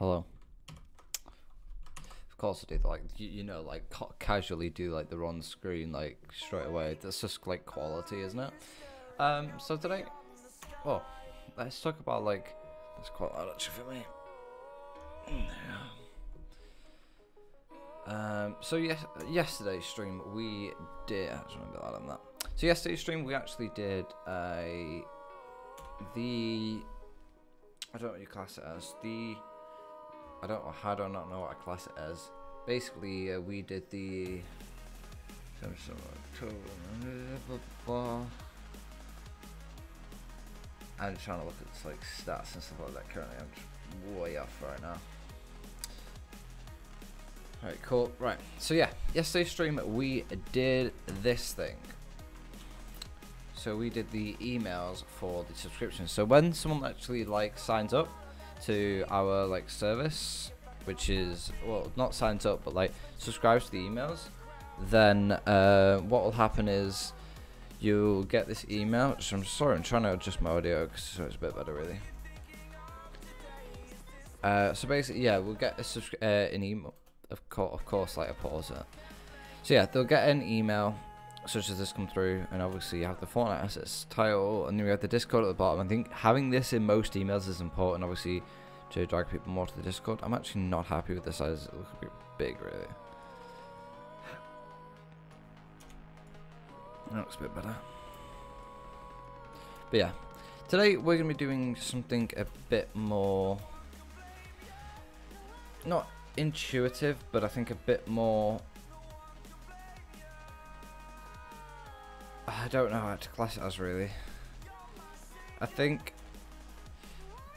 Hello. Of course I did, like, you know, like, casually do, like, the on screen, like, straight away. That's just, like, quality, isn't it? So today, well, let's talk about, like, that's quite loud, actually, for me. So yesterday's stream, we did, I just want to be loud on that. So yesterday's stream, we actually did, I don't know what you class it as, I do not know what I class it as. Basically, we did the I'm trying to look at like stats and stuff like that currently. I'm just way off right now. Alright, cool. Right, so yeah, yesterday's stream we did this thing. So we did the emails for the subscription. So when someone actually like signs up to our like service, which is, well, not signs up but like subscribes to the emails, then what will happen is you'll get this email. So I'm sorry, I'm trying to adjust my audio so it's a bit better really. So basically, yeah, we'll get an email, of course, like a pause it. So yeah, they'll get an email such as this come through, and obviously you have the Fortnite assets title, and then we have the Discord at the bottom. I think having this in most emails is important, obviously, to drag people more to the Discord. I'm actually not happy with the size. It looks a bit big, really. That looks a bit better. But yeah, today we're going to be doing something a bit more, not intuitive, but I think a bit more, I don't know how to class it as really. I think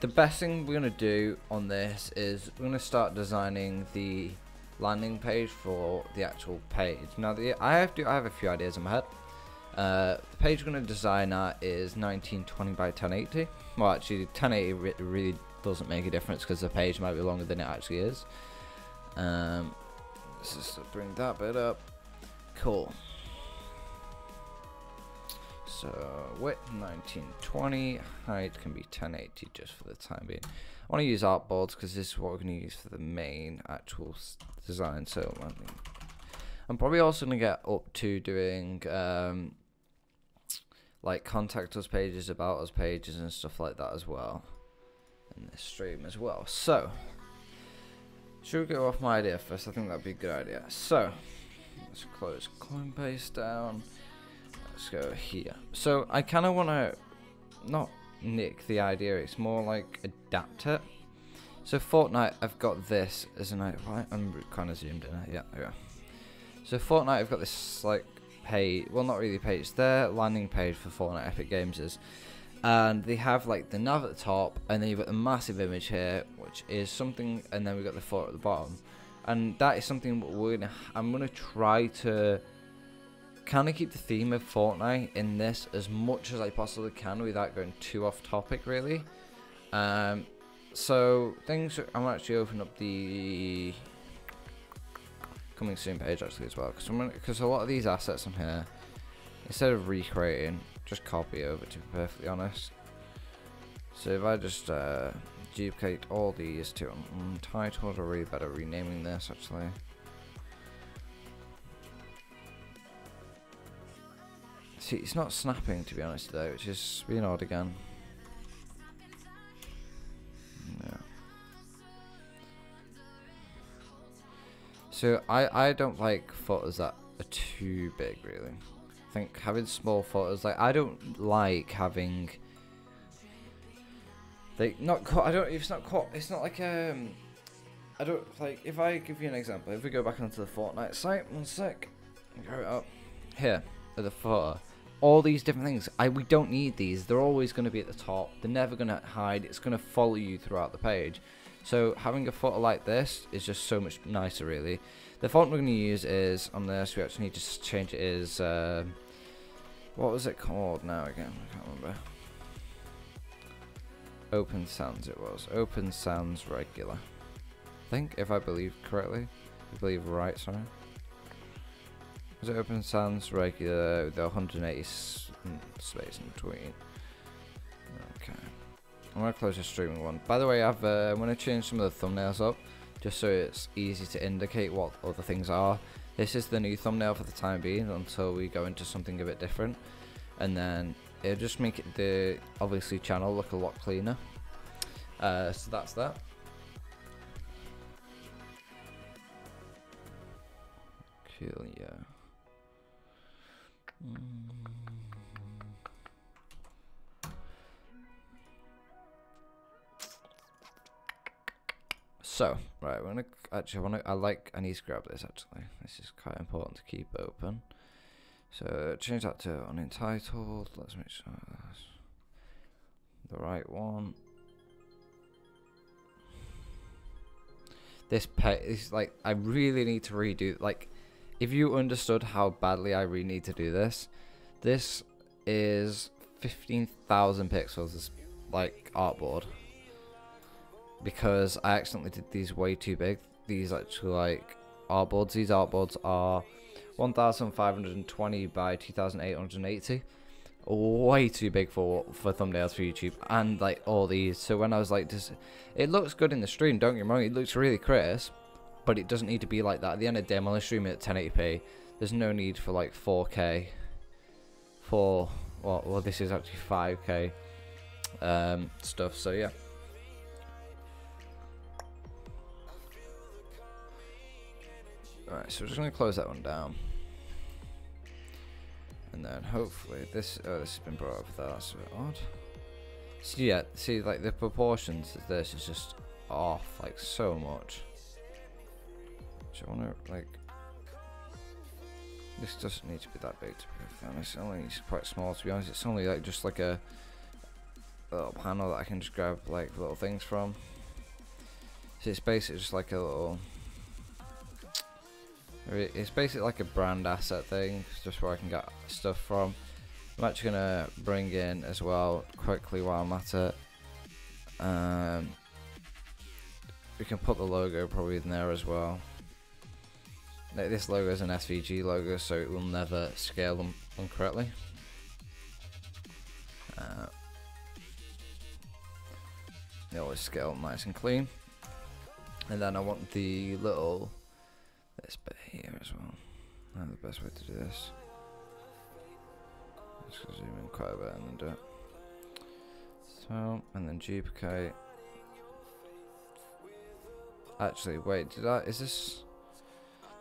the best thing we're going to do on this is we're going to start designing the landing page for the actual page. Now I have a few ideas in my head. The page we're going to design at is 1920 by 1080. Well, actually 1080 really doesn't make a difference because the page might be longer than it actually is. Let's just bring that bit up. Cool. So width 1920, height can be 1080 just for the time being. I want to use artboards because this is what we're going to use for the main actual design. So I'm probably also going to get up to doing like contact us pages, about us pages, and stuff like that as well in this stream as well. So should we go off my idea first? I think that'd be a good idea. So let's close Coinbase down. Let's go here. So I kind of want to not nick the idea, it's more like adapt it. So Fortnite, I've got this as an idea. I'm kind of zoomed in. Yeah, there we go. So Fortnite, I've got this like page, well, not really page, their landing page for Fortnite Epic Games is, and they have like the nav at the top, and then you've got the massive image here, which is something, and then we've got the photo at the bottom, and that is something I'm gonna try to kind of keep the theme of Fortnite in this as much as I possibly can without going too off topic really. So things, I'm actually opening up the coming soon page actually as well, because a lot of these assets on here, instead of recreating, just copy over, to be perfectly honest. So if I just duplicate all these to entitled, or really better renaming this actually. See, it's not snapping to be honest today, which is being odd again. Yeah. So I don't like photos that are too big really. I think having small photos, like I don't like having like it's not like I don't like, if I give you an example, if we go back onto the Fortnite site, one sec, go up here at the photo. All these different things, we don't need these. They're always going to be at the top. They're never going to hide. It's going to follow you throughout the page. So having a photo like this is just so much nicer, really. The font we're going to use is on this. We actually need to change it. Is what was it called now again? I can't remember. Open Sans. It was Open Sans Regular. I think, if I believe correctly, right. Sorry. Was it Open Sans Regular with the 180 space in between? Okay. I'm gonna close the streaming one. By the way, I'm gonna change some of the thumbnails up just so it's easy to indicate what other things are. This is the new thumbnail for the time being until we go into something a bit different, and then it'll just make it the obviously channel look a lot cleaner. So that's that. Cool, yeah. So, right, we're gonna actually I need to grab this actually. This is quite important to keep open. So change that to unentitled. Let's make sure that's the right one. This is like, I really need to redo, like, if you understood how badly I really need to do this, this is 15,000 pixels, this like artboard, because I accidentally did these way too big. These actually like artboards. These artboards are 1520 by 2880. Way too big for thumbnails for YouTube, and like all these. So when I was like, it looks good in the stream, don't get me wrong, it looks really crisp, but it doesn't need to be like that. At the end of the day, I'm only streaming at 1080p. There's no need for like 4K for well this is actually 5K stuff. So yeah. Alright, so we're just gonna close that one down. And then hopefully this has been brought up there, that's a bit odd. So yeah, see, like the proportions of this is just off like so much. So I wanna like, this doesn't need to be that big to be honest. It only needs quite small to be honest. It's only like just like a little panel that I can just grab like little things from. So it's basically just like a little, it's basically like a brand asset thing, just where I can get stuff from. I'm actually gonna bring in as well quickly while I'm at it. We can put the logo probably in there as well. Like, this logo is an SVG logo, so it will never scale them incorrectly. They always scale nice and clean. And then I want the little, this bit here as well. And the best way to do this, just zoom in quite a bit and then do it. So, and then duplicate. Actually, wait, is this?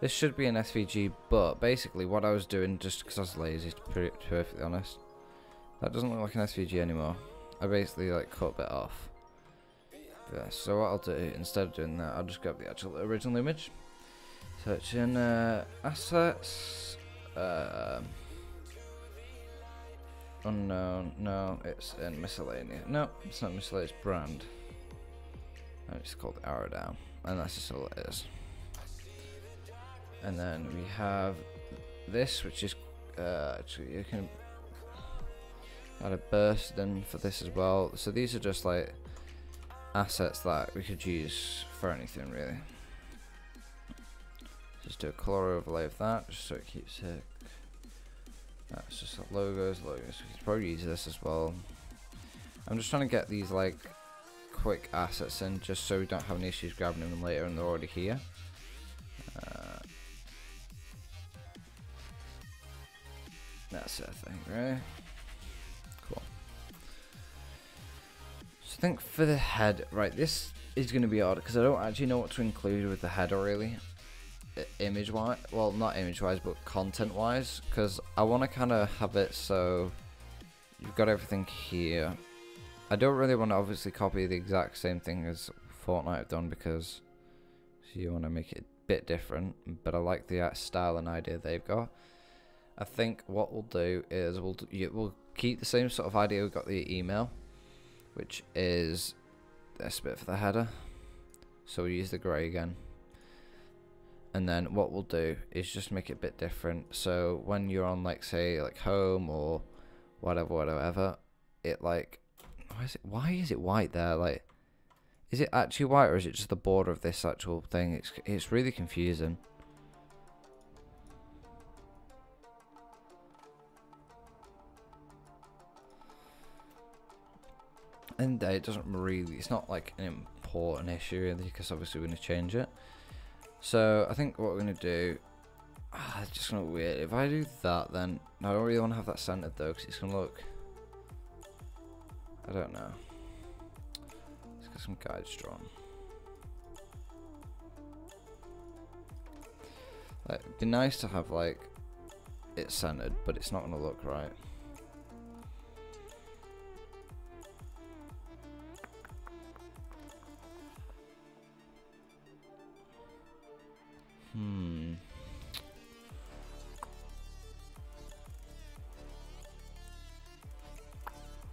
This should be an SVG, but basically what I was doing, just because I was lazy, to be perfectly honest, that doesn't look like an SVG anymore. I basically like cut a bit off. Yeah, so what I'll do, instead of doing that, I'll just grab the actual original image. Search in assets, unknown, no, it's in miscellaneous, no, it's not miscellaneous, brand, and it's called arrow down, and that's just all it is. And then we have this, which is, actually you can add a burst in for this as well. So these are just like assets that we could use for anything really. Just do a color overlay of that, just so it keeps it. That's just like logos. We could probably use this as well. I'm just trying to get these like quick assets in, just so we don't have any issues grabbing them later and they're already here. That's it, I think, right? Cool. So I think for the head, right, this is going to be odd because I don't actually know what to include with the header really. Image wise, well, not image wise, but content wise, because I want to kind of have it so you've got everything here. I don't really want to obviously copy the exact same thing as Fortnite have done, because you want to make it a bit different, but I like the style and idea they've got. I think what we'll do is we'll keep the same sort of idea. We've got the email, which is this bit for the header, so we'll use the grey again. And then what we'll do is just make it a bit different. So when you're on, like, say, like home or whatever, it like, why is it white there? Like, is it actually white or is it just the border of this actual thing? It's really confusing. end of the day, it doesn't really, it's not like an important issue really, because obviously we're going to change it. So I think what we're going to do, it's just going to look weird. If I do that, then I don't really want to have that centered though, because it's going to look, I don't know. Let's get some guides drawn. Like, it'd be nice to have like it centered, but it's not going to look right.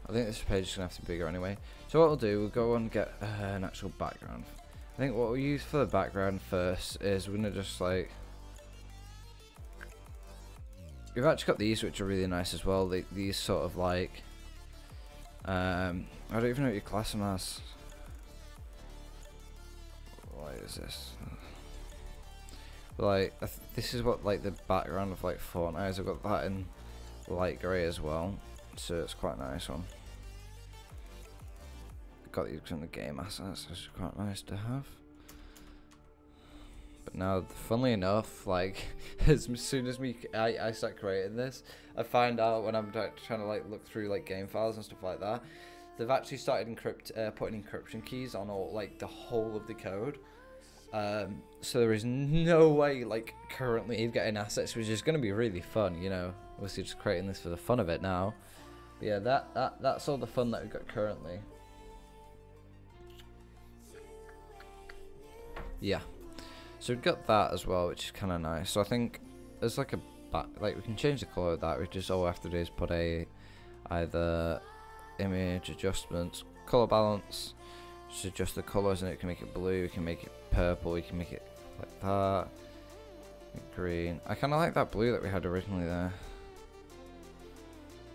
I think this page is going to have to be bigger anyway. So what we'll do, we'll go and get an actual background. I think what we'll use for the background first is we're going to just like... We've actually got these which are really nice as well. These sort of like... I don't even know what you class them as. What is this? Like, this is what like the background of like Fortnite is. I've got that in light grey as well. So it's quite a nice one. Got these in the game assets, which is quite nice to have. But now, funnily enough, like as soon as I start creating this, I find out when I'm trying to like look through like game files and stuff like that, they've actually started putting encryption keys on all like the whole of the code. So there is no way like currently of getting assets, which is going to be really fun, you know. Obviously just creating this for the fun of it now. But yeah, that's all the fun that we've got currently. Yeah, so we've got that as well, which is kind of nice. So I think there's like we can change the color of that. We just all we have to do is put either image adjustments, color balance, just adjust the colors, and it can make it blue, we can make it purple, we can make it like that, green. I kind of like that blue that we had originally there.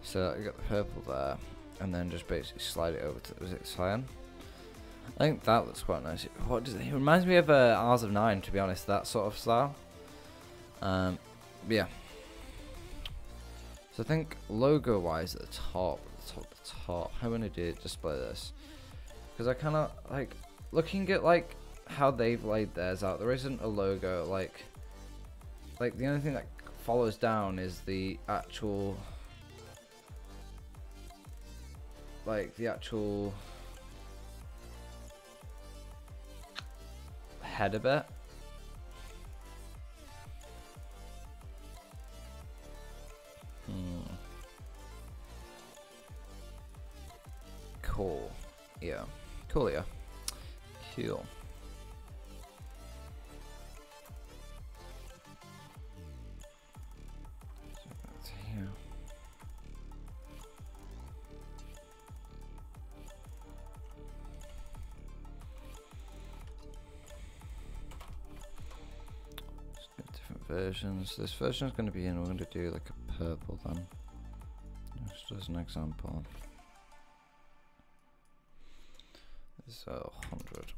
So we got the purple there, and then just basically slide it over to, was it cyan? I think that looks quite nice. What does it reminds me of Hours of 9, to be honest, that sort of style. Yeah. So I think logo wise at the top, how I'm gonna do display this, because I kind of like looking at like how they've laid theirs out. There isn't a logo like the only thing that follows down is the actual header bit. Cool. Yeah. Cool, yeah. Cool. So that's here. Different versions. This version is going to be in. We're going to do like a purple then, just as an example. This is 100.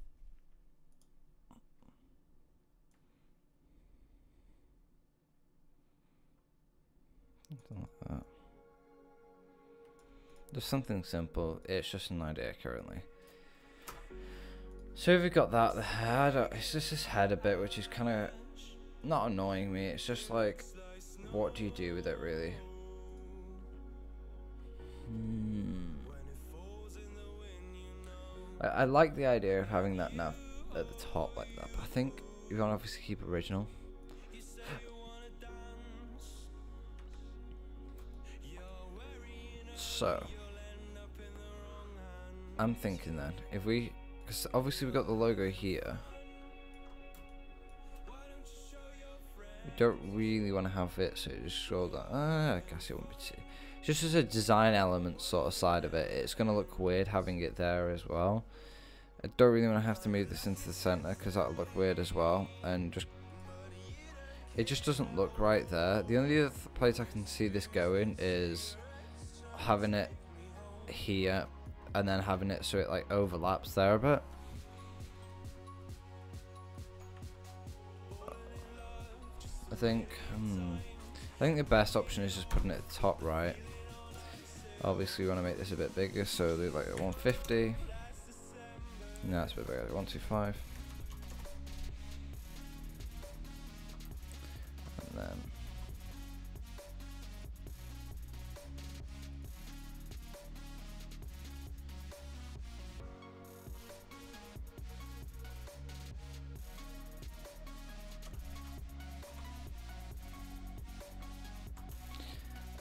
Something like that. Just something simple. It's just an idea currently. So we've got that. The header. It's just this header bit, which is kind of not annoying me. It's just like, what do you do with it really? I like the idea of having that nav at the top like that, but I think you want to obviously keep original. So I'm thinking then, if we, because obviously we've got the logo here, we don't really want to have it, so just scroll down. I guess it won't be too. Just as a design element sort of side of it, it's going to look weird having it there as well. I don't really want to have to move this into the center because that'll look weird as well, and just it just doesn't look right there. The only other place I can see this going is having it here and then having it so it like overlaps there a bit. I think the best option is just putting it at the top right. Obviously we want to make this a bit bigger, so do like a 150. No, it's a bit bigger, 125.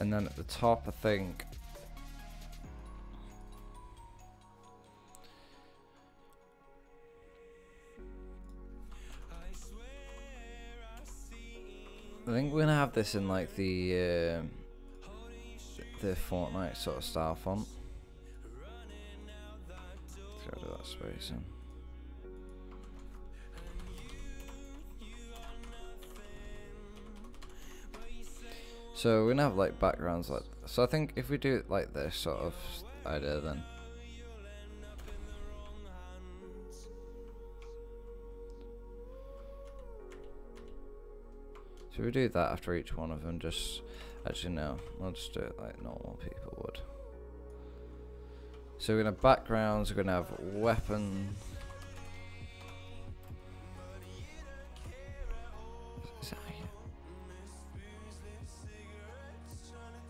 And then at the top, I think we're gonna have this in like the Fortnite sort of style font. Let's get rid of that spacing. So we're gonna have like backgrounds like, so I think if we do it like this sort of idea, then should we do that after each one of them? Just actually no, I'll just do it like normal people would. So we're gonna have backgrounds, we're gonna have weapon. Is that here?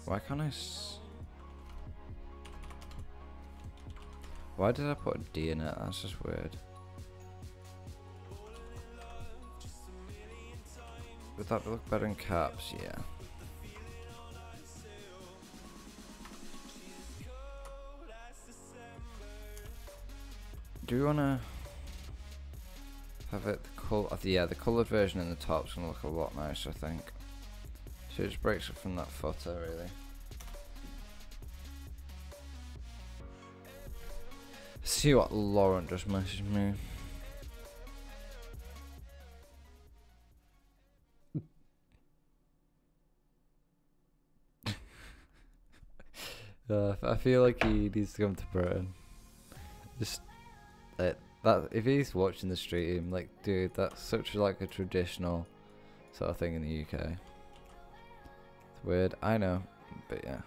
Why can't I why did I put a D in it? That's just weird. Would that look better in caps? Yeah. Do we wanna have it yeah, the coloured version in the top's gonna look a lot nicer, I think. So it just breaks it from that footer, really. See what Lauren just messaged me. I feel like he needs to come to Britain. Just that if he's watching the stream, like, dude, that's such like a traditional sort of thing in the UK. It's weird, I know, but yeah.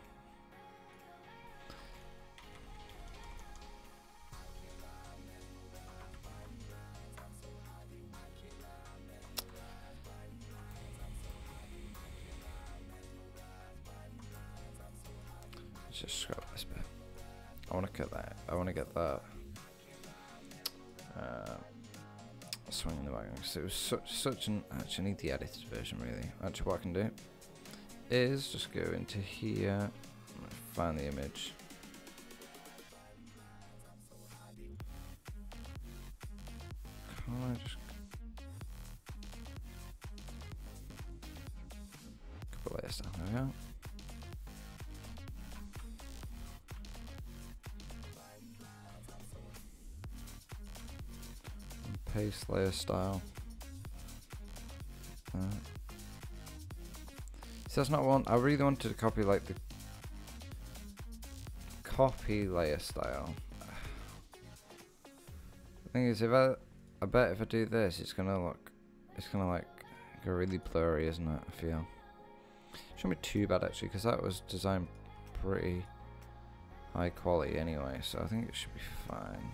Just scrap this bit. I want to get that. I want to get that swing in the background because it was such an. Actually, I need the edited version really. Actually, what I can do is just go into here, find the image. Can I just couple layers down? There we go. Paste layer style. So that's not one. I really wanted to copy like the copy layer style. The thing is, if I bet if I do this, it's gonna like go really blurry, isn't it? I feel. Shouldn't be too bad actually, because that was designed pretty high quality anyway, so I think it should be fine.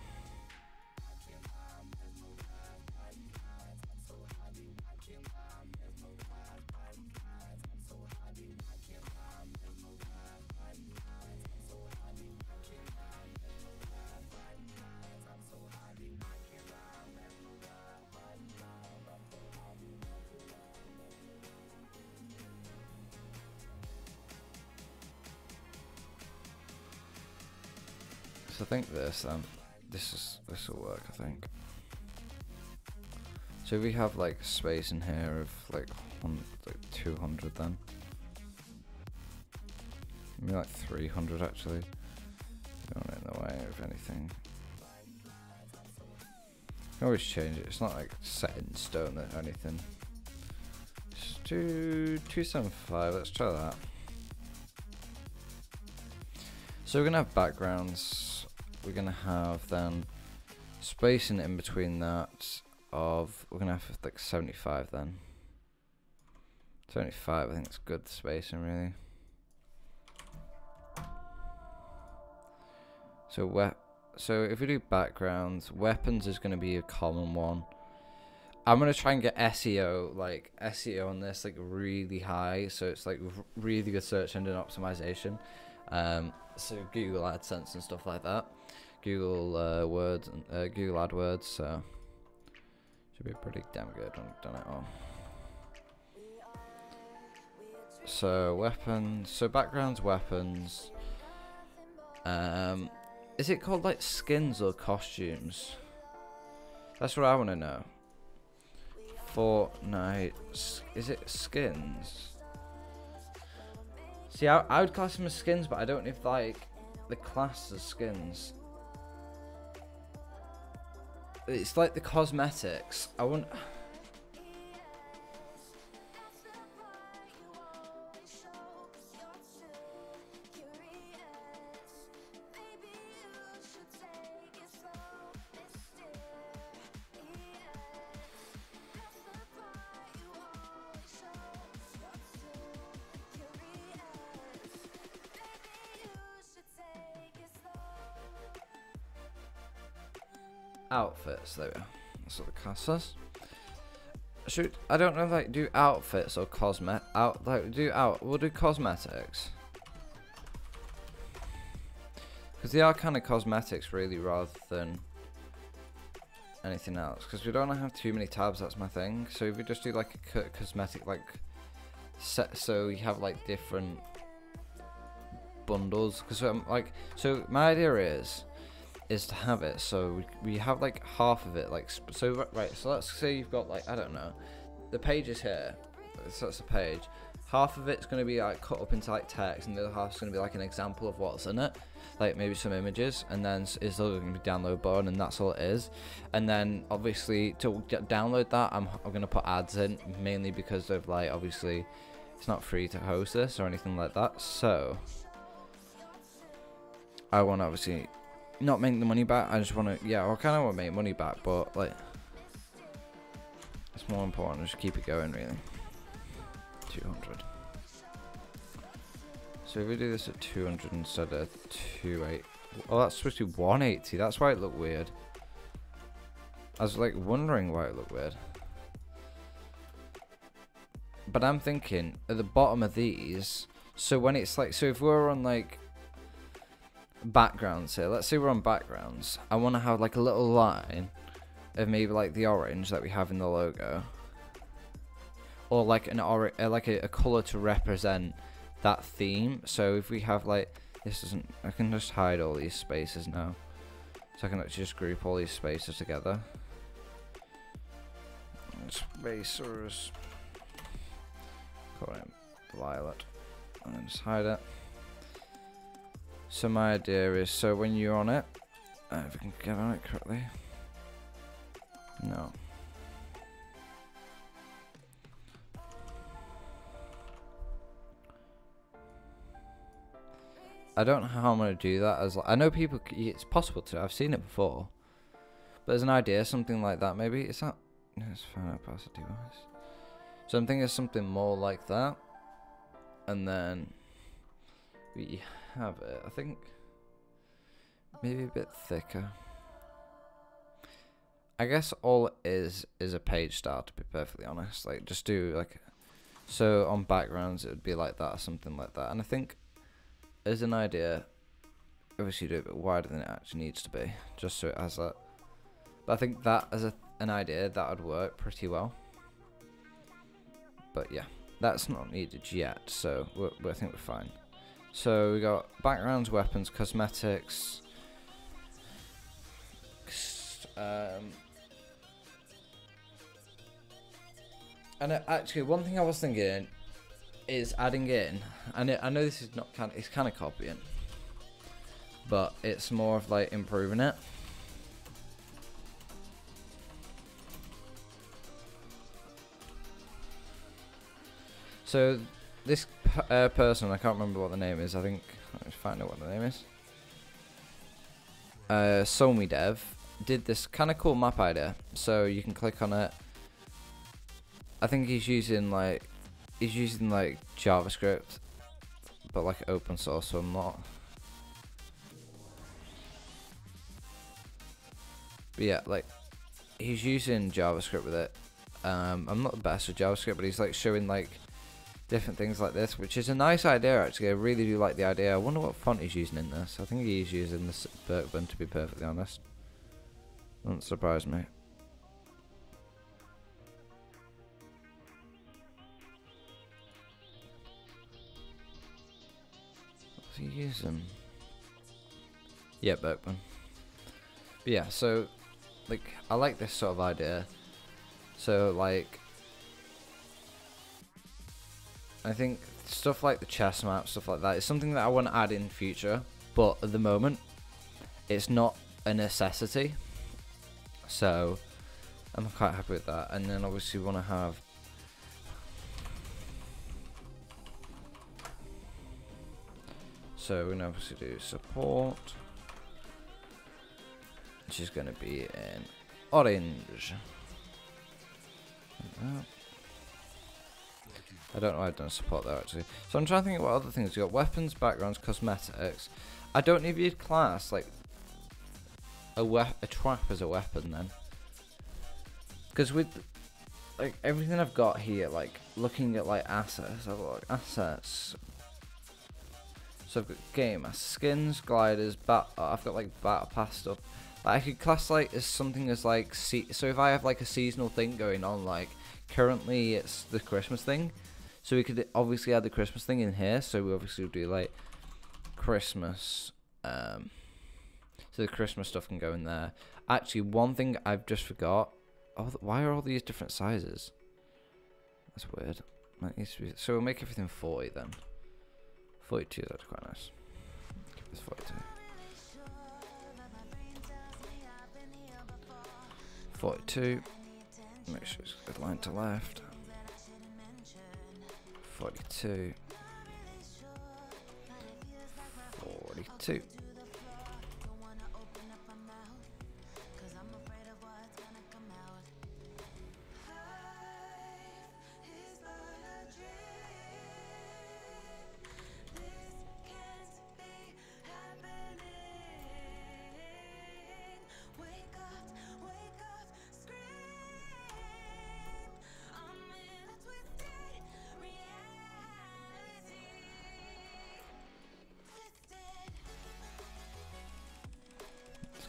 So I think this will work, I think. So if we have like space in here of like 200 then. Maybe like 300 actually. Don't want it in the way of anything. You can always change it, it's not like set in stone or anything. Just do 275, let's try that. So we're gonna have backgrounds. We're gonna have then spacing in between that of, we're gonna have like 75 then. 75, I think it's good spacing really. So if we do backgrounds, weapons is going to be a common one. I'm going to try and get SEO on this like really high, so it's like really good search engine optimization. So Google AdSense and stuff like that, Google Words and Google AdWords. So should be pretty damn good when I've done it all. So weapons, so backgrounds, weapons. Is it called like skins or costumes? That's what I want to know. Fortnite, is it skins? See, I would class them as skins, but I don't know if like the class as skins. It's like the cosmetics. I want. Outfits, there we go. That's what the class says. I don't know, like, do outfits or we'll do cosmetics. Because they are kind of cosmetics, really, rather than anything else. Because we don't have too many tabs, that's my thing. So if we just do, like, a cosmetic, like, set, so you have, like, different bundles. Because, so my idea is to have it so we have like half of it, like, so right, so let's say you've got like, I don't know, the page is here, so that's the page, half of it's going to be like cut up into like text, and the other half's going to be like an example of what's in it, like maybe some images, and then it's going to be download button, and that's all it is. And then obviously to download that, I'm going to put ads in, mainly because of like, obviously it's not free to host this or anything like that, so I want to obviously not make the money back. I just want to, I kind of want to make money back, but like it's more important to just keep it going, really. 200. So if we do this at 200 instead of 280, oh, that's supposed to be 180. That's why it looked weird. I was like wondering why it looked weird. But I'm thinking at the bottom of these, so when it's like, so if we're on like backgrounds here, let's say we're on backgrounds, I want to have like a little line of maybe like the orange that we have in the logo, or like an like a color to represent that theme. So if we have like, this doesn't, I can just hide all these spaces now, so I can actually just group all these spaces together. Spacers, call it violet, and then just hide it. So my idea is, so when you're on it, if I can get on it correctly, no. I don't know how I'm going to do that, as I know people, it's possible to, I've seen it before, but as an idea, something like that maybe, it's not, let's find out past the device. So I'm thinking of something more like that, and then we have it, I think maybe a bit thicker. I guess all it is a page start, to be perfectly honest. Like, just do like, so on backgrounds it would be like that or something like that. And I think as an idea, obviously do it a bit wider than it actually needs to be, just so it has that. But I think that as an idea, that would work pretty well. But yeah, that's not needed yet, so I think we're fine. So we got backgrounds, weapons, cosmetics, and actually one thing I was thinking is adding in, and I know this is not it's kind of copying, but it's more of like improving it. So this person, I can't remember what the name is. I think, let's find out what the name is. 𝗬𝗵𝘁 did this kind of cool map idea. So you can click on it. I think he's using like JavaScript, but like open source. So I'm not. But yeah, like he's using JavaScript with it. I'm not the best with JavaScript, but he's like showing like different things like this, which is a nice idea actually. I really do like the idea. I wonder what font he's using in this. I think he's using this 𝗏𝗏𝗏, to be perfectly honest. Doesn't surprise me. What's he using? Yeah, 𝗏𝗏𝗏. But yeah, so like I like this sort of idea. So like I think stuff like the chess map, stuff like that, is something that I want to add in future, but at the moment it's not a necessity, so I'm quite happy with that. And then obviously we want to have so we're gonna obviously do support, which is going to be in orange. I don't know why I've done support there actually. So I'm trying to think of what other things. You got weapons, backgrounds, cosmetics. I don't know if you'd class like a trap as a weapon then, because with like everything I've got here, like looking at like assets, I've got like assets. So I've got game skins, gliders, I've got like battle pass stuff. Like I could class like as something as like so if I have like a seasonal thing going on, like currently it's the Christmas thing. So we could obviously add the Christmas thing in here. So we obviously would do like Christmas. So the Christmas stuff can go in there. Actually, one thing I've just forgot. Oh, why are all these different sizes? That's weird. That needs to be, so we'll make everything 40 then. 42, that's quite nice. Keep this 42. 42. Make sure it's a good line to left. 42. 42.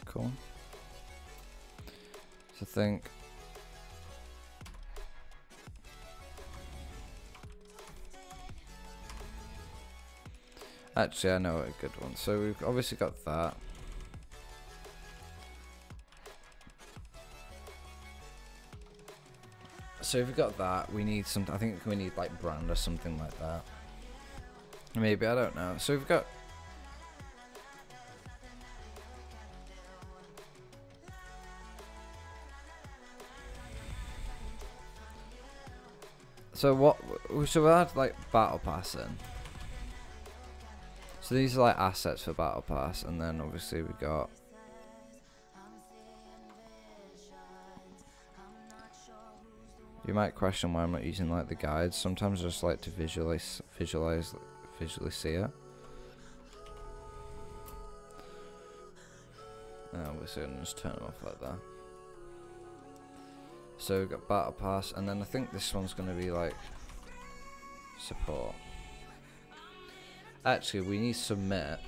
Cool. So think actually I know a good one. So we've obviously got that. So if we've got that, we need something. I think we need like brand or something like that. Maybe, I don't know. So we've got so what? So we'll add like battle pass in. So these are like assets for battle pass, and then obviously we got you might question why I'm not using like the guides. Sometimes I just like to visually see it. Obviously I'm just turn them off like that. So we've got battle pass, and then I think this one's going to be like support. Actually, we need submit.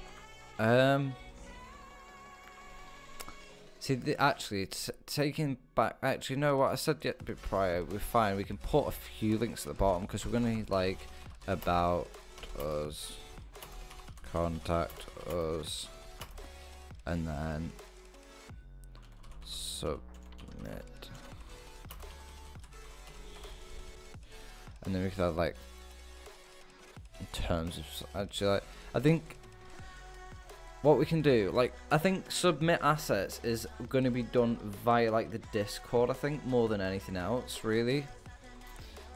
See, actually, taking back. Actually, no, what I said yet a bit prior, we're fine. We can put a few links at the bottom because we're going to need like about us, contact us, and then submit. And then we could have like in terms of actually like I think what we can do, like I think submit assets is going to be done via like the Discord, I think, more than anything else really.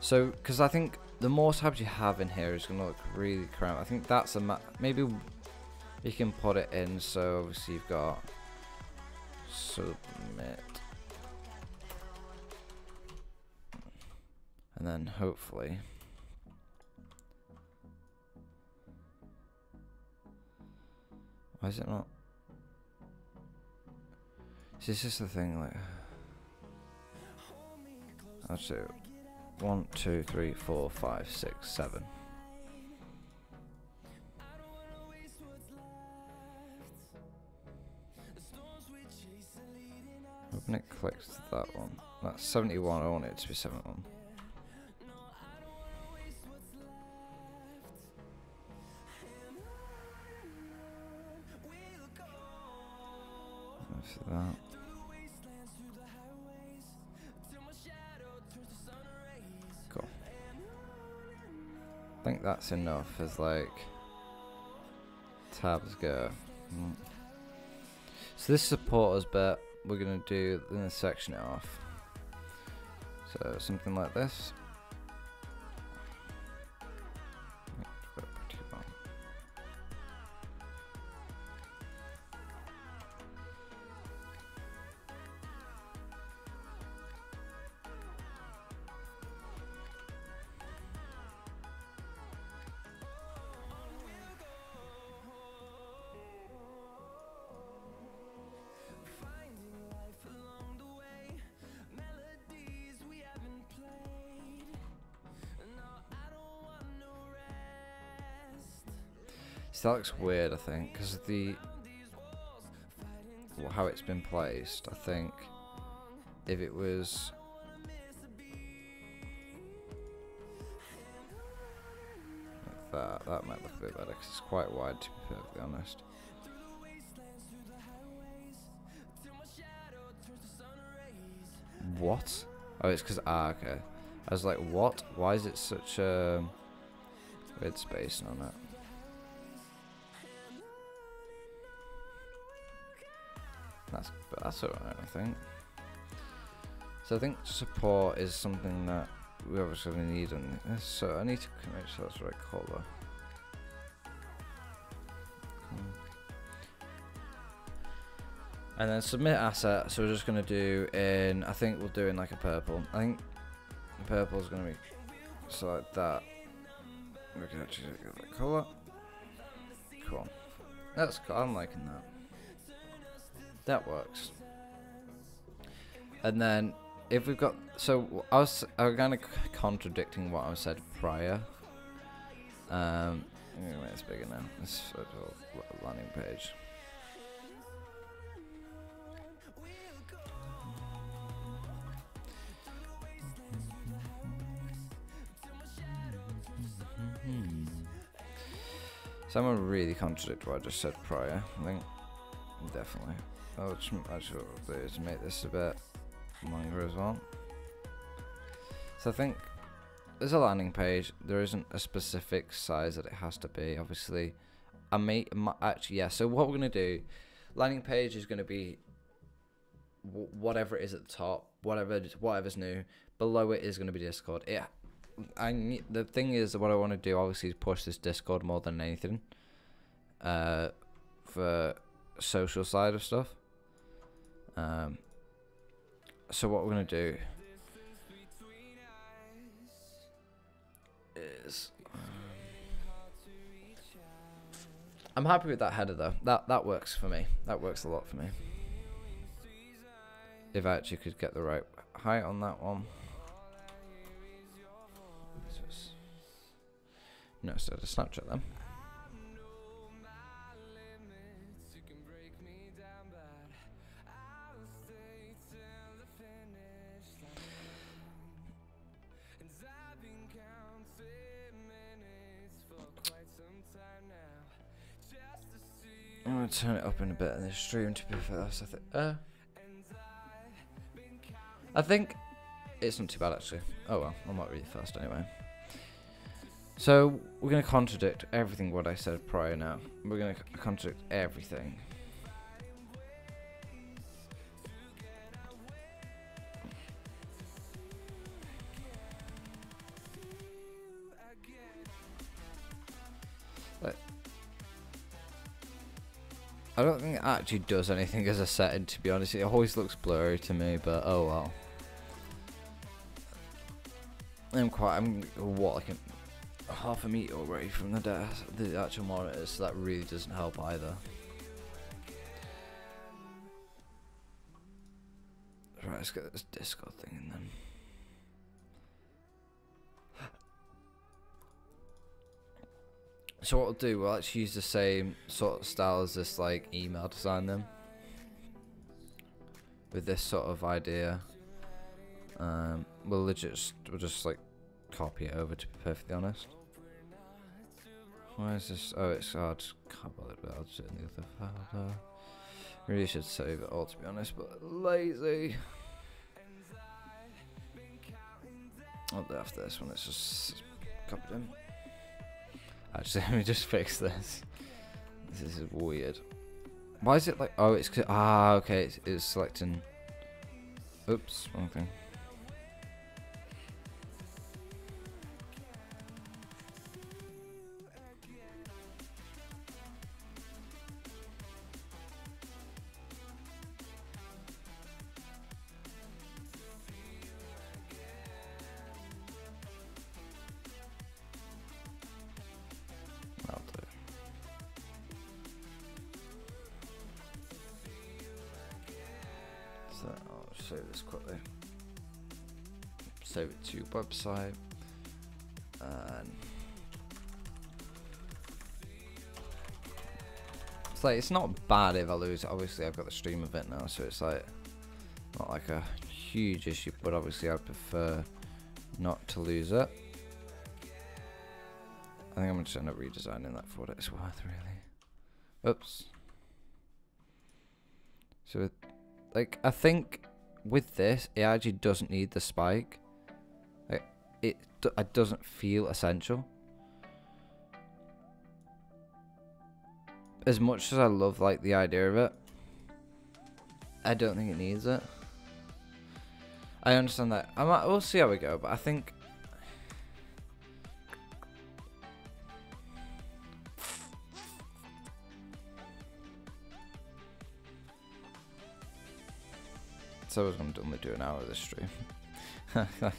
So because I think the more tabs you have in here is going to look really cramped. I think that's a maybe you can put it in. So obviously you've got submit. And then hopefully why is it not? See, this is the thing, like, let's do 1, 2, 3, 4, 5, 6, 7. When it clicks to that one, that's 71. I want it to be 71. After that. Cool. I think that's enough as like tabs go. So this supporters bit we're gonna do in the section it off. So something like this. So that looks weird, I think, because of the how it's been placed. I think if it was like that might look a bit better because it's quite wide, to be perfectly honest. What? Oh, it's because okay. I was like, what? Why is it such a weird spacing on it? That's alright, I think. So I think support is something that we obviously need on this. So I need to make sure that's the right color. And then submit asset. So we're just gonna do in. I think we'll do in like a purple. I think the purple is gonna be so like that. We can actually get that color. Cool. That's cool. I'm liking that. That works. And then if we've got, so I was kind of contradicting what I said prior. Anyway, it's bigger now. It's a landing page. So I'm gonna really contradict what I just said prior. I think definitely. Actually, what we'll do is make this a bit longer as well. So I think there's a landing page. There isn't a specific size that it has to be. Obviously, actually, yeah. So what we're gonna do, landing page is gonna be whatever it is at the top, whatever's new. Below it is gonna be Discord. Yeah. The thing is, what I want to do obviously is push this Discord more than anything. For social side of stuff. So what we're gonna do is I'm happy with that header though. That works for me. That works a lot for me. If I actually could get the right height on that one. No, instead of Snapchat then. I'm gonna turn it up in a bit in this stream to be first. I think it's not too bad actually. Oh well, I'm not really fast anyway. So we're gonna contradict everything what I said prior now. We're gonna contradict everything. I don't think it actually does anything as a setting, to be honest. It always looks blurry to me, but oh well. I'm like half a meter away from the actual monitor, so that really doesn't help either. Right, let's get this Discord thing in then. So what we'll do, we'll actually use the same sort of style as this like email design then. With this sort of idea. We'll just like copy it over, to be perfectly honest. Why is this? Oh, it's I just can't bother with it. I'll just do it in the other folder. Really should save it all, to be honest, but lazy. I'll do after this one. It's just copied in. Actually, let me just fix this. This is weird. Why is it like? Oh, it's okay. It's selecting. Oops, wrong thing. I'll do. So I'll save this quickly. Save it to your website. And it's like, it's not bad if I lose it. Obviously I've got the stream of it now, so it's like not like a huge issue, but obviously I prefer not to lose it. I think I'm just end up redesigning that for what it's worth, really. Oops. So like, I think with this it actually doesn't need the spike. Like, it doesn't feel essential. As much as I love like the idea of it, I don't think it needs it. I understand that. We'll see how we go, but I think so I was going to only do an hour of this stream. It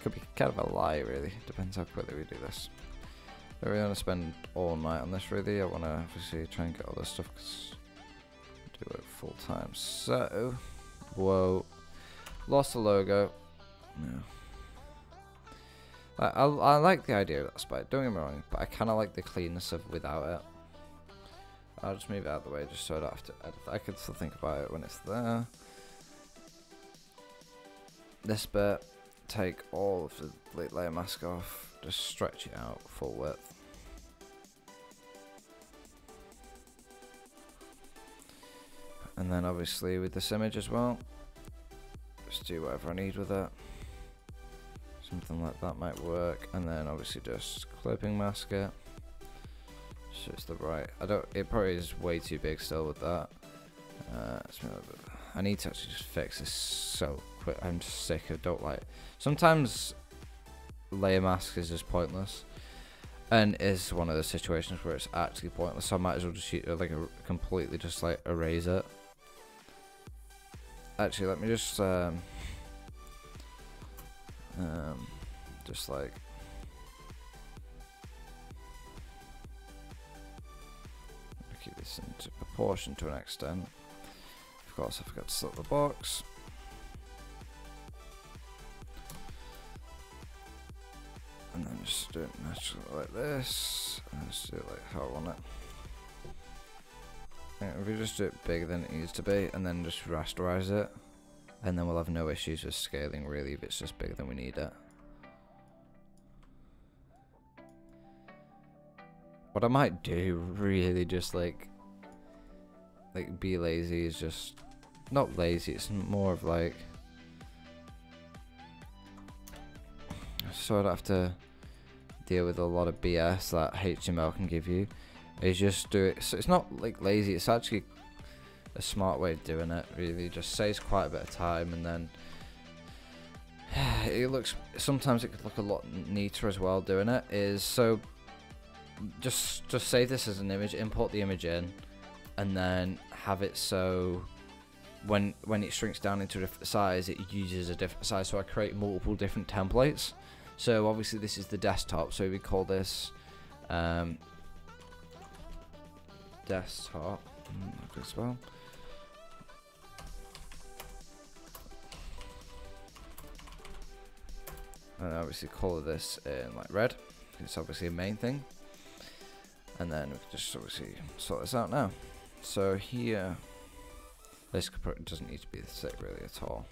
could be kind of a lie, really. Depends how quickly we do this. I don't really want to spend all night on this, really. I want to obviously try and get all this stuff, because I do it full time. So, whoa. Lost the logo. No. I like the idea of that spike, don't get me wrong, but I kind of like the cleanness of without it. I'll just move it out of the way just so I don't have to edit. I can still think about it when it's there. This bit, take all of the layer mask off, just stretch it out full width. And then obviously with this image as well, just do whatever I need with it. Something like that might work, and then obviously just clipping mask it. So it's the right. It probably is way too big still with that. I need to actually just fix this so quick. I'm just sick of sometimes layer mask is just pointless, and is one of those situations where it's actually pointless. So I might as well just completely just like erase it. Actually, let me just like keep this into proportion to an extent. Of course, I forgot to select the box. And then just do it naturally like this. And just do it like how I want it. And if we just do it bigger than it needs to be, and then just rasterize it, and then we'll have no issues with scaling really if it's just bigger than we need it. What I might do really just like be lazy is just not lazy, it's more of like so I don't have to deal with a lot of BS that HTML can give you. Is just do it. So it's not like lazy, it's actually a smart way of doing it, really. Just saves quite a bit of time, and then it looks, sometimes it could look a lot neater as well doing it. Is so just save this as an image, import the image in, and then have it so when it shrinks down into a different size, it uses a different size. So I create multiple different templates. So obviously this is the desktop, so we call this desktop as well. and obviously colour this in like red. It's obviously a main thing, and then we can just obviously sort this out now. So here, this doesn't need to be thick really at all,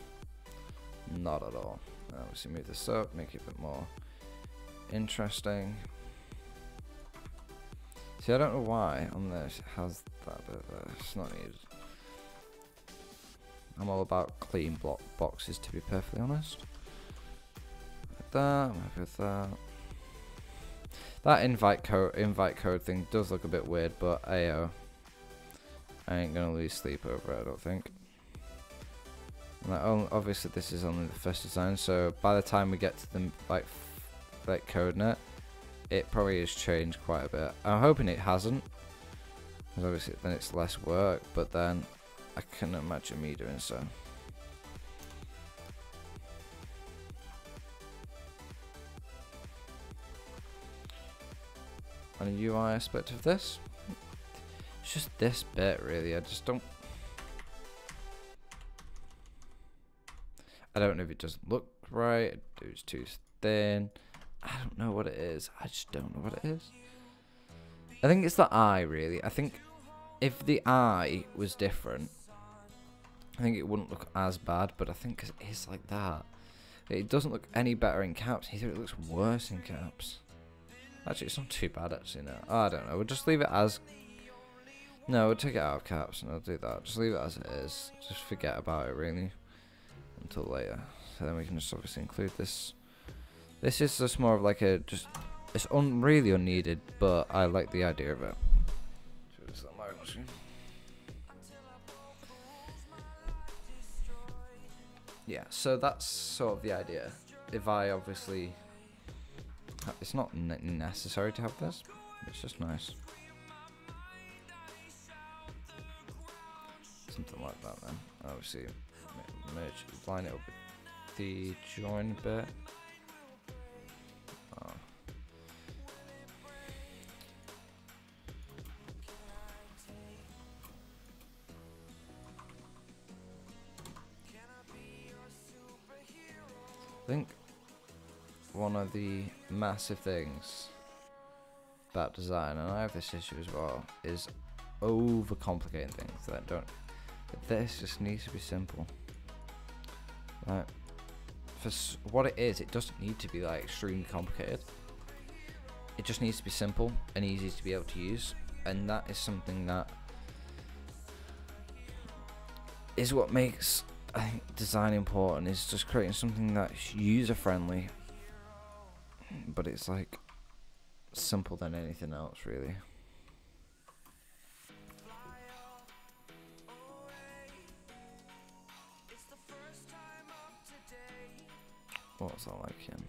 not at all. And obviously move this up, make it a bit more interesting. See, I don't know why on this it has that bit there. It's not needed. I'm all about clean block boxes, to be perfectly honest. Like that, I'm happy with that. That invite code thing does look a bit weird, but ayo, I ain't gonna lose sleep over it, I don't think. And obviously this is only the first design, so by the time we get to the like CodeNet, it probably has changed quite a bit. I'm hoping it hasn't, because obviously then it's less work, but then I can imagine me doing so. On a UI aspect of this, it's just this bit really. I don't know if it doesn't look right, it's too thin. I don't know what it is. I just don't know what it is. I think it's the eye really. I think if the eye was different, I think it wouldn't look as bad, but I think it is like that. It doesn't look any better in caps, either it looks worse in caps. Actually, it's not too bad actually, no. Oh, I don't know, we'll just leave it as... No, we'll take it out of caps and I'll do that. Just leave it as it is. Just forget about it really until later. So then we can just obviously include this. This is just more of like a, it's really unneeded, but I like the idea of it. Yeah, so that's sort of the idea. If I obviously, it's not necessary to have this, it's just nice. Something like that then. Obviously, line it up with the join bit. Oh. I think one of the massive things about design, and I have this issue as well, is overcomplicating things that don't. This just needs to be simple. Like, for what it is, it doesn't need to be like extremely complicated. It just needs to be simple and easy to be able to use, and that is something that is what makes, I think, design important. Is just creating something that's user friendly, but it's like simple than anything else really. What was that like in?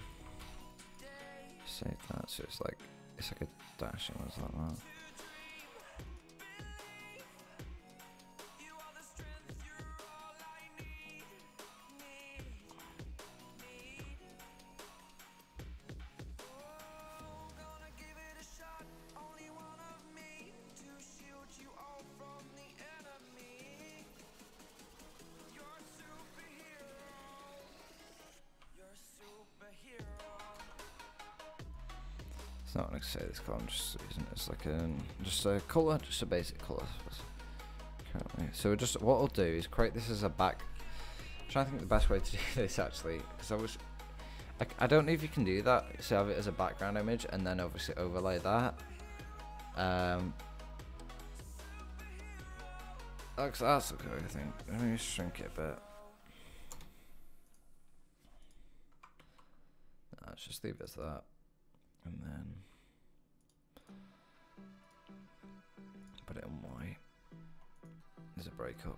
Save that, so it's like a dashing, was like that. It's not going to say this colour, I'm just using it as like a colour, just a basic colour currently. So what I'll do is create this as a back. I'm trying to think the best way to do this actually, because I don't know if you can do that, so have it as a background image and then obviously overlay that. That's okay, I think. Let me shrink it a bit. Let's just leave it as that. And then put it in white. There's a breakup.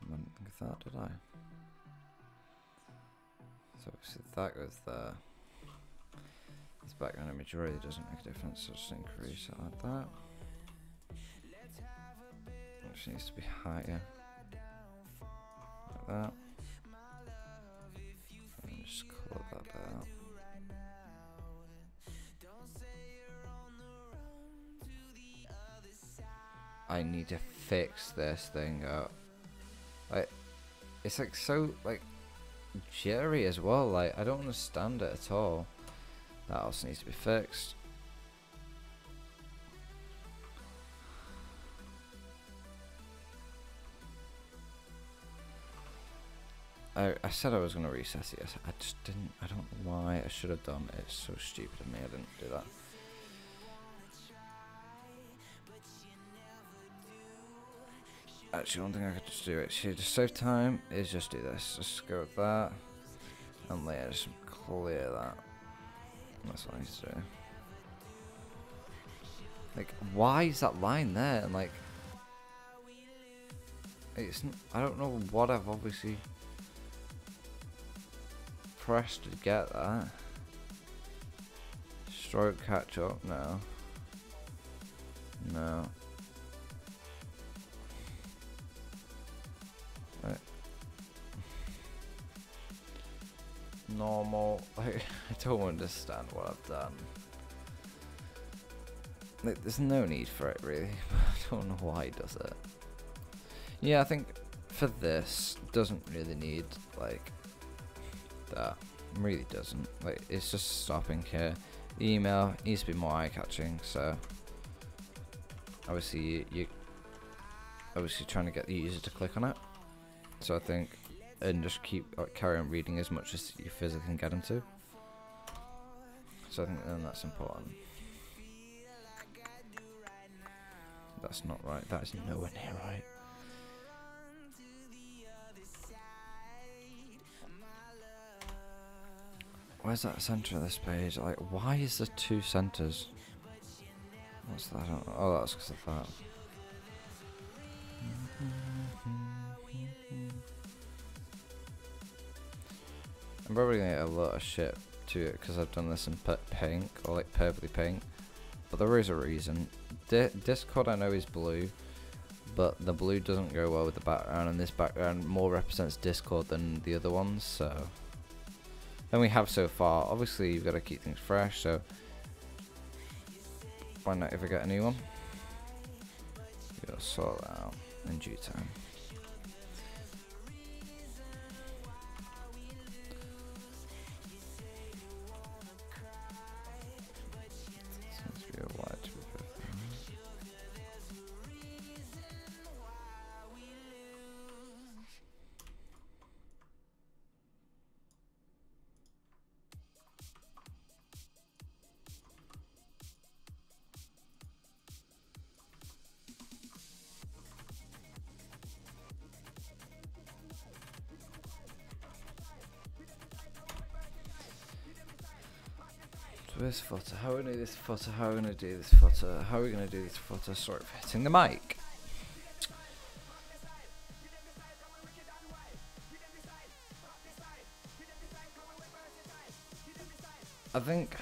I didn't think of that, did I? So obviously that goes there. This background image really doesn't make a difference, so just increase it like that. Which needs to be higher, like that, and just colour that bit out. I need to fix this thing up. Like, it's like so like jittery as well. Like, I don't understand it at all. That also needs to be fixed. I said I was going to reset it. I just didn't. I don't know why. I should have done it. It's so stupid of me. I didn't do that. Actually, one thing I could just do, actually, just save time, is just do this. Just go with that. And later, just clear that. That's what I need to do. Like, why is that line there? And like, it's. I don't know what I've obviously pressed to get that. Stroke catch up, no. No. Right. Normal. Like, I don't understand what I've done. Like, there's no need for it really. I don't know why he does it. Yeah, I think for this doesn't really need like that. Really doesn't. Like, it's just stopping here. The email needs to be more eye-catching, so obviously you obviously trying to get the user to click on it. So I think, and just keep carry on reading as much as you physically can get them to. So I think then that's important. That's not right. That is nowhere near right. Where's that center of this page? Like, why is there two centers? What's that? Oh, that's because of that. I'm probably gonna get a lot of shit to it because I've done this in pink, or like purpley pink. But there is a reason. Discord I know is blue, but the blue doesn't go well with the background, and this background more represents Discord than the other ones, so. Than we have so far. Obviously you've got to keep things fresh, so why not if I get a new one? You'll sort that out in due time. Seems to be a white to be perfect. This footer, how are we gonna do this footer, how are we gonna do this footer, how are we gonna do this footer, sorry for hitting the mic. I think,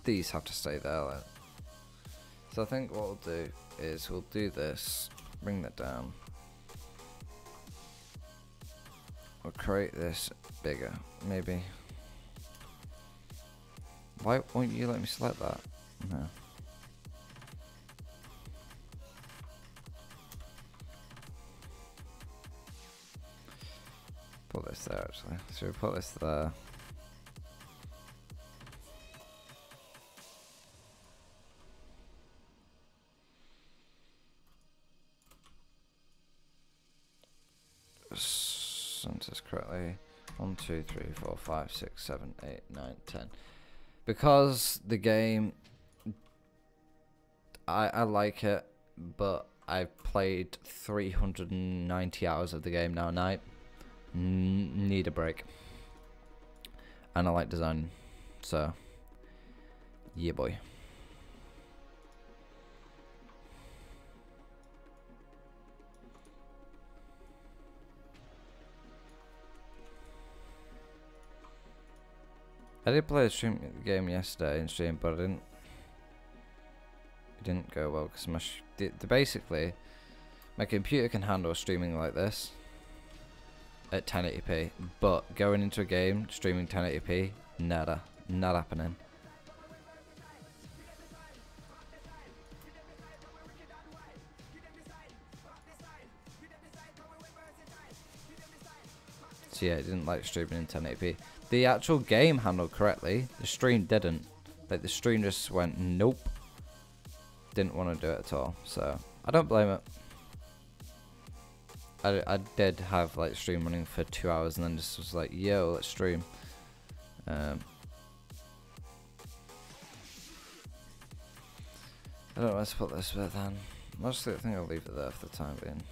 these have to stay there, like. So I think what we'll do is we'll do this, bring that down. We'll create this bigger, maybe. Why won't you let me select that? No. Put this there actually. So we put this there. Centers correctly. 1, 2, 3, 4, 5, 6, 7, 8, 9, 10. Because the game, I like it, but I've played 390 hours of the game now and I need a break. And I like design, so yeah boy. I did play a game yesterday in stream, but it didn't go well because my basically my computer can handle streaming like this at 1080p, but going into a game streaming 1080p, nada, not happening. So yeah, it didn't like streaming in 1080p. The actual game handled correctly. The stream didn't. Like the stream just went nope. Didn't want to do it at all. So I don't blame it. I did have like stream running for 2 hours and then just was like, yo, let's stream. I don't know where to put this bit then. Mostly I think I'll leave it there for the time being.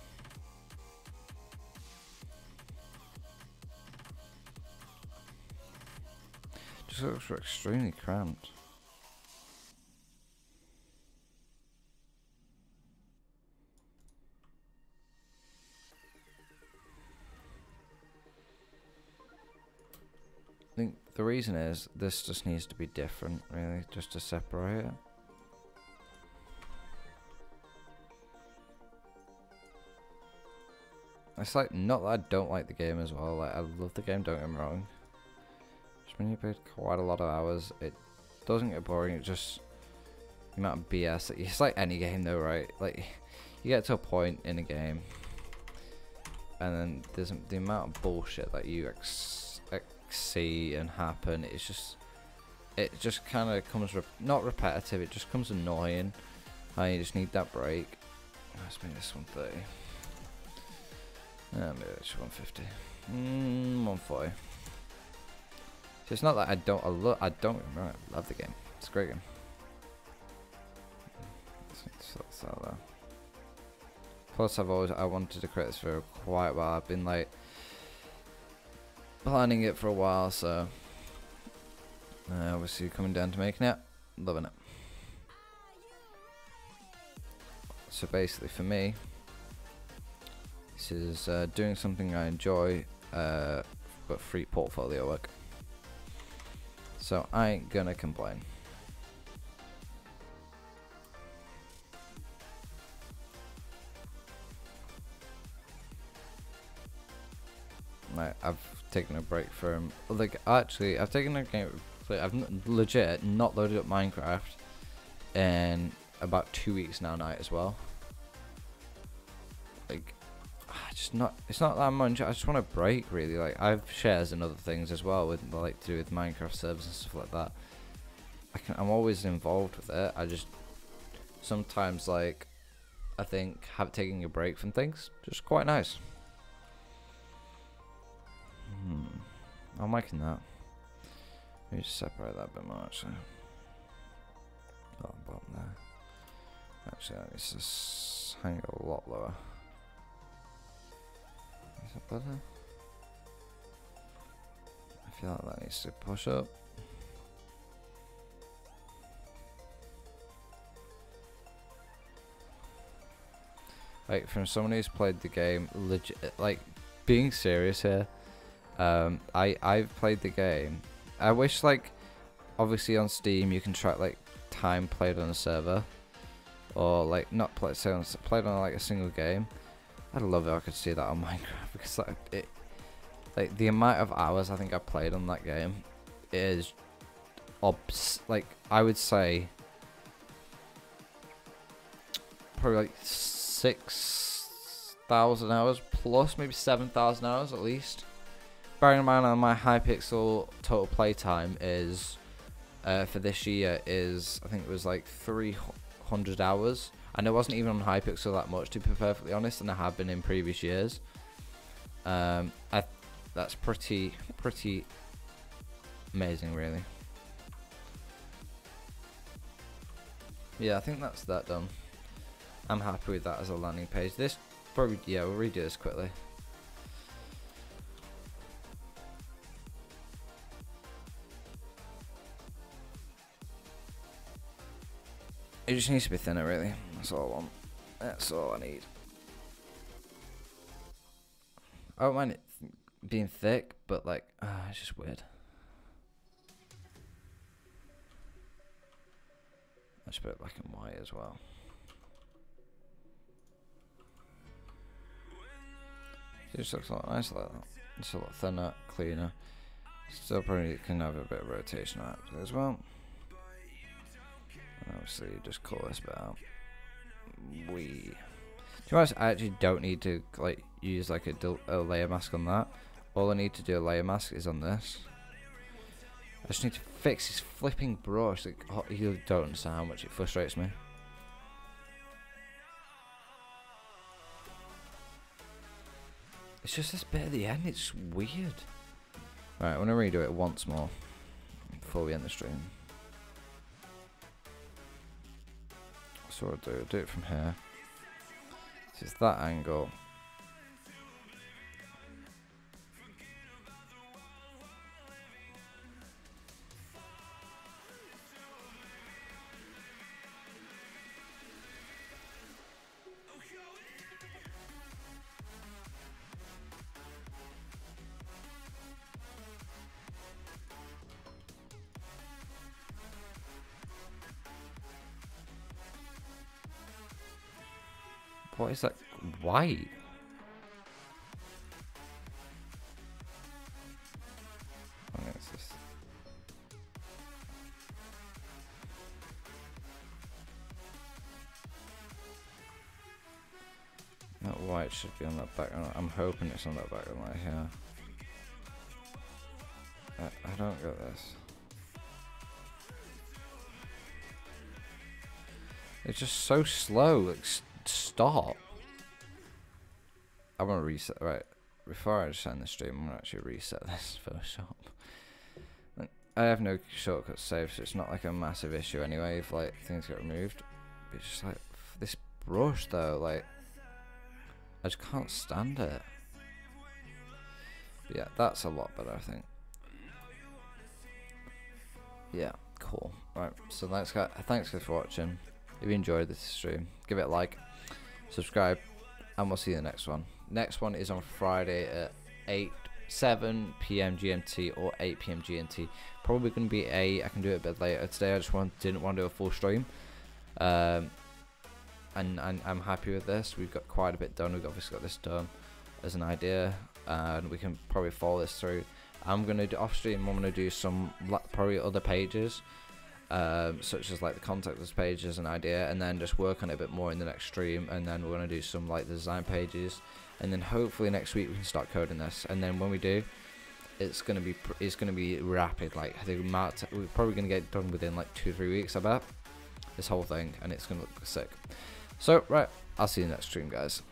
Just looks extremely cramped. I think the reason is this just needs to be different, really, just to separate it. It's like, not that I don't like the game as well, like I love the game, don't get me wrong. Just when you played quite a lot of hours, it doesn't get boring, it just, the amount of BS, it's like any game though, right? Like, you get to a point in a game, and then there's the amount of bullshit that you see and happen, it's just, it just kind of comes, not repetitive, it just comes annoying, and you just need that break. Let's make this 130. Maybe it's 150. 140. So it's not that I don't remember, I love the game. It's a great game. So there. Plus I wanted to create this for quite a while. I've been like planning it for a while, so obviously coming down to making it, loving it. So basically for me, this is doing something I enjoy, but free portfolio work. So I ain't gonna complain. Like, I've taken a break from, like, actually I've taken a game, like, I've legit not loaded up Minecraft in about 2 weeks now as well. Like, it's not that much. I just want a break, really. Like, I've shares and other things as well with, like, to do with Minecraft servers and stuff like that. I'm always involved with it. I just sometimes, like, I think taking a break from things just quite nice. I'm liking that. Let me just separate that a bit more, actually. Bottom there. Actually, that needs to hang a lot lower. Is that better? I feel like that needs to push up. Like, from someone who's played the game, legit, like, being serious here, I've played the game. I wish, like, obviously on Steam you can track, like, time played on a server, or, like, not played on like a single game. I'd love it if I could see that on Minecraft, because like the amount of hours I think I played on that game is like, I would say probably like 6,000 hours plus, maybe 7,000 hours at least. Bearing in mind on my 𝗦𝗃𝗃𝗏 total playtime is for this year is, I think it was like 300 hours. And it wasn't even on 𝗦𝗃𝗃𝗏 that much, to be perfectly honest, and I have been in previous years. That's pretty amazing, really. Yeah, I think that's that done. I'm happy with that as a landing page. This probably, yeah, we'll redo this quickly. It just needs to be thinner, really. That's all I want. That's all I need. I don't mind it being thick, but, like, it's just weird. Let's put it black and white as well. It just looks a lot nicer like that. It's a lot thinner, cleaner. Still probably can have a bit of rotation on it as well. And obviously just call this bit out. To be honest, I actually don't need to, like, use like a layer mask on that. All I need to do a layer mask is on this. I just need to fix this flipping brush. Like, oh, you don't understand how much it frustrates me. It's just this bit at the end, it's weird. Right, I want to redo it once more before we end the stream. So I'll do it from here. This is that angle. What is that white? Oh, no, it's just... That white should be on that background. I'm hoping it's on that background right here. I don't get this. It's just so slow. Like, stop. I'm gonna reset. Right, before I just end the stream, I'm gonna actually reset this Photoshop. I have no shortcuts saved, so it's not like a massive issue anyway if like things get removed. But it's just like this brush though, like I just can't stand it. But yeah, that's a lot better, I think. Yeah, cool. Right, so thanks guys for watching. If you enjoyed this stream, give it a like, subscribe, and we'll see you in the next one. Next one is on Friday at 7 PM GMT or 8 PM GMT. Probably going to be I can do it a bit later today. I just didn't want to do a full stream. And I'm happy with this. We've got quite a bit done. We've obviously got this done as an idea, and we can probably follow this through. I'm going to do off stream. I'm going to do some probably other pages. Such as like the contact us page as an idea, and then just work on it a bit more in the next stream, and then we're going to do some like the design pages, and then hopefully next week we can start coding this, and then when we do, it's going to be rapid. Like I think we're probably going to get done within like 2 or 3 weeks, I bet, this whole thing, and it's going to look sick. So right, I'll see you next stream, guys.